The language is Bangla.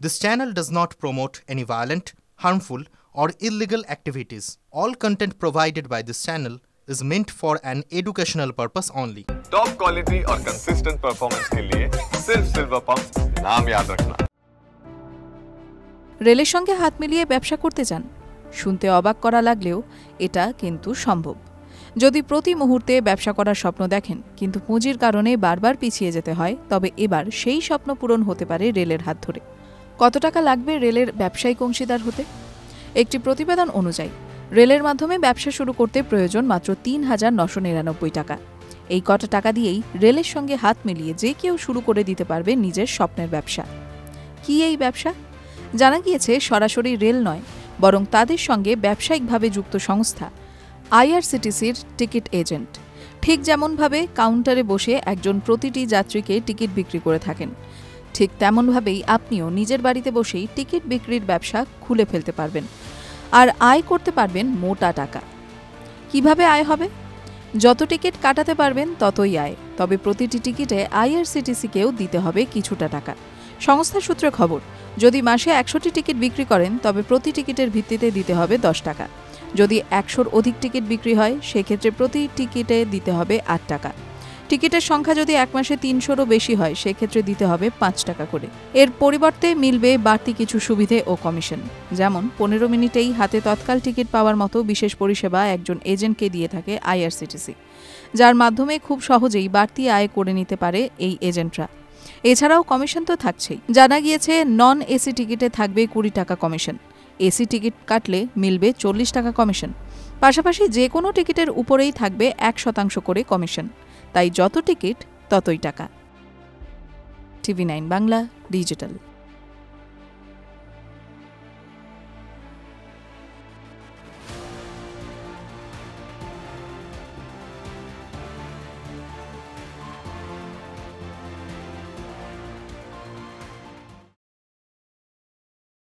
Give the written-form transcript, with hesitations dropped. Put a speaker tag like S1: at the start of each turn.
S1: This channel does not promote any violent, harmful, or illegal activities. All content provided by this channel is meant for an educational purpose only.
S2: Top quality और कंसिस्टेंट परफॉर्मेंस के लिए सिर्फ सिल्वर पंप नाम याद रखना।
S3: রেলের সঙ্গে হাত মিলিয়ে ব্যবসা করতে চান? শুনতে অবাক করা লাগলেও এটা কিন্তু সম্ভব। যদি প্রতি মুহূর্তে ব্যবসা করার স্বপ্ন দেখেন কিন্তু পুঁজির কারণে বারবার পিছিয়ে যেতে হয়, তবে এবার সেই স্বপ্ন পূরণ হতে পারে রেলের হাত ধরে। কত টাকা লাগবে রেলের ব্যবসায়িক অংশীদার হতে? একটি প্রতিবেদন অনুযায়ী রেলের মাধ্যমে ব্যবসা শুরু করতে প্রয়োজন মাত্র ৩,৯৯৯ টাকা। এই কটা টাকা দিয়েই রেলের সঙ্গে হাত মিলিয়ে যে কেউ শুরু করে দিতে পারবে নিজের স্বপ্নের ব্যবসা। কি এই ব্যবসা? জানা গিয়েছে সরাসরি রেল নয়, বরং তাদের সঙ্গে ব্যবসায়িকভাবে যুক্ত সংস্থা আইআরসিটিসির টিকিট এজেন্ট। ঠিক যেমনভাবে কাউন্টারে বসে একজন প্রতিটি যাত্রীকে টিকিট বিক্রি করে থাকেন, ঠিক তেমনভাবেই আপনিও নিজের বাড়িতে বসেই টিকিট বিক্রির ব্যবসা খুলে ফেলতে পারবেন আর আয় করতে পারবেন মোটা টাকা। কিভাবে আয় হবে? যত টিকিট কাটাতে পারবেন ততই আয়, তবে প্রতিটি টিকিটে আইআরসিটিসিকেও দিতে হবে কিছুটা টাকা। সংস্থার সূত্রে খবর, যদি মাসে ১০০টি টিকিট বিক্রি করেন তবে প্রতি টিকিটের ভিত্তিতে দিতে হবে ১০ টাকা। যদি ১০০-র অধিক টিকিট বিক্রি হয় সেক্ষেত্রে প্রতি টিকিটে দিতে হবে ৮ টাকা। টিকিটের সংখ্যা যদি এক মাসে ৩০০-রও বেশি হয় সেক্ষেত্রে দিতে হবে ৫ টাকা করে। এর পরিবর্তে মিলবে বাড়তি কিছু সুবিধে ও কমিশন, যেমন ১৫ মিনিটেই হাতে তৎকাল টিকিট পাওয়ার মতো বিশেষ পরিষেবা একজন এজেন্টকে দিয়ে থাকে আইআরসিটিসি, যার মাধ্যমে খুব সহজেই বাড়তি আয় করে নিতে পারে এই এজেন্টরা। এছাড়াও কমিশন তো থাকছেই। জানা গিয়েছে নন এসি টিকিটে থাকবে ২০ টাকা কমিশন, এসি টিকিট কাটলে মিলবে ৪০ টাকা কমিশন। পাশাপাশি যে কোনো টিকিটের উপরেই থাকবে ১% করে কমিশন। তাই যত টিকিট ততই টাকা। টিভি9 বাংলা ডিজিটাল।